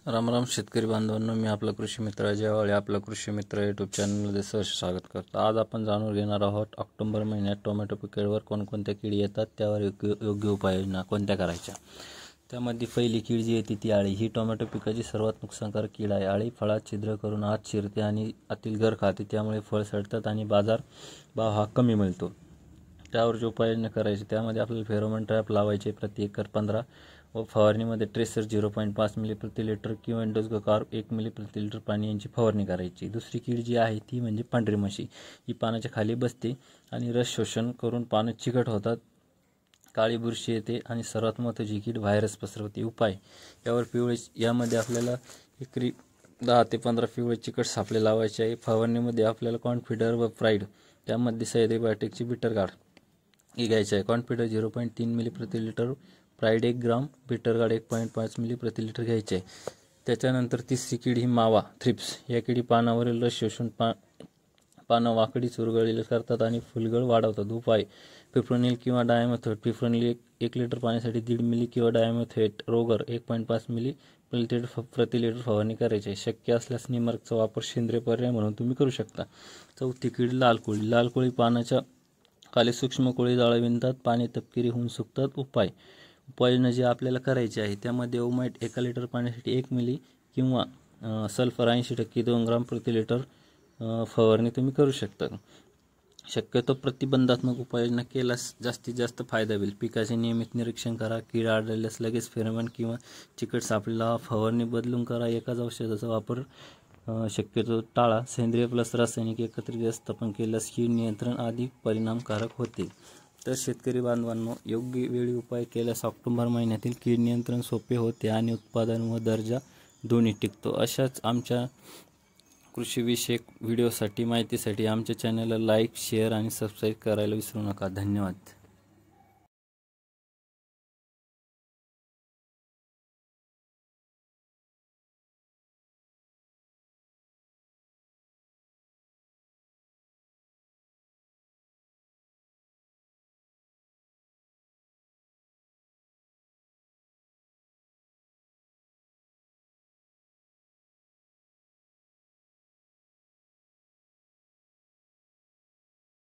राम राम शेतकरी बांधवांनो, मी आपला कृषी मित्र जेवाळे आपला कृषी मित्र यूट्यूब चॅनलमध्ये सहर्ष स्वागत करतो। आज आपण जाणून घेणार आहोत ऑक्टोबर महिन्यात टोमॅटो पिकावर कोणकोणत्या कीड येतात, त्यावर योग्य उपाययोजना कोणत्या करायच्या। त्यामध्ये पहिली कीड जी येते ती अळी। ही टोमॅटो पिकाची सर्वात नुकसानकारक कीड आहे। अळी फळात छिद्र करून आत शिरते आणि आतील गर खाते, त्यामुळे फळ सडतात आणि बाजार भाव हा कमी मिळतो। त्यावर जो उपाययोजना करायची त्यामध्ये आपल्याला फेरोमोन ट्रॅप लावायचे प्रति एकर 15 व फवारणीमध्ये ट्रेसर 0.5 मिली प्रति लिटर किंवा इंडोजोकार 1 मिली प्रति लिटर पाणी यांची फवारणी करायची। दुसरी कीड जी आहे ती म्हणजे पांढरी माशी। ही पानाच्या खाली बसते आणि रस शोषण करून पानं चिकट होतात, काळी बुरशी येते आणि सर्वात महत्त्वाची कीड व्हायरस पसरवते। उपाय यावर यामध्ये आपल्याला एकरी 10 ते 15 पिवळे चिकट सापळे लावायचे आहे। फवारणीमध्ये आपल्याला कॉन्फिडर व प्राईड त्यामध्ये सह्याद्री बायोटेकची बिटर गार्ड ही घ्यायची आहे। कॉन्फिडर 0.3 मिली प्रति लिटर, प्राईड 1 ग्राम, बिटर गार्ड 1.5 मिली प्रति लिटर घ्यायचे आहे। त्याच्यानंतर तिसरी कीड ही मावा थ्रिप्स। या किडी पानावरील रस शोषून पानं वाकडी चुरगळलेली करतात आणि फुलगळ वाढवतात। उपाय पिप्रोनिल किंवा डायमेथोएट। पिप्रोनिल 1 लिटर पाण्यासाठी 1.5 मिली किंवा डायमेथोएट रोगर 1.5 मिली प्रति लिटर फवारणी करायची आहे। शक्य असल्यास निमर्कचा वापर सेंद्रिय पर्याय म्हणून तुम्ही करू शकता। चौथी कीड लाल कोळी। लाल कोळी पानाच्या खाली सूक्ष्म कोळी जाळे विणतात, पाने तपकिरी होऊन सुकतात। उपाययोजना जी आपल्याला करायची आहे त्यामध्ये ओमाइट 1 लिटर पाण्यासाठी 1 मिली किंवा सल्फर 80% 2 ग्राम प्रति लिटर फवारणी तुम्ही करू शकता। शक्यतो प्रतिबंधात्मक उपाययोजना केल्यास जास्तीत जास्त फायदा होईल। पिकाचे नियमित निरीक्षण करा। कीड आढळल्यास लगेच फेरोमोन किंवा चिकट सापळे लावा। फवारणी बदलून करा। एकाच औषधाचा वापर शक्यतो टाळा। सेंद्रिय प्लस रासायनिक एकत्रित व्यवस्थापन केल्यास कीड नियंत्रण अधिक परिणामकारक होते। तर शेतकरी बांधवांनो, योग्य वेळी उपाय केल्यास ऑक्टोबर महिन्यातील कीड नियंत्रण सोपे होते आणि उत्पादन व दर्जा दोन्ही टिकतो। अशाच आमच्या कृषीविषयक व्हिडिओसाठी माहितीसाठी आमच्या चॅनलला लाईक, शेअर आणि सबस्क्राईब करायला विसरू नका। धन्यवाद।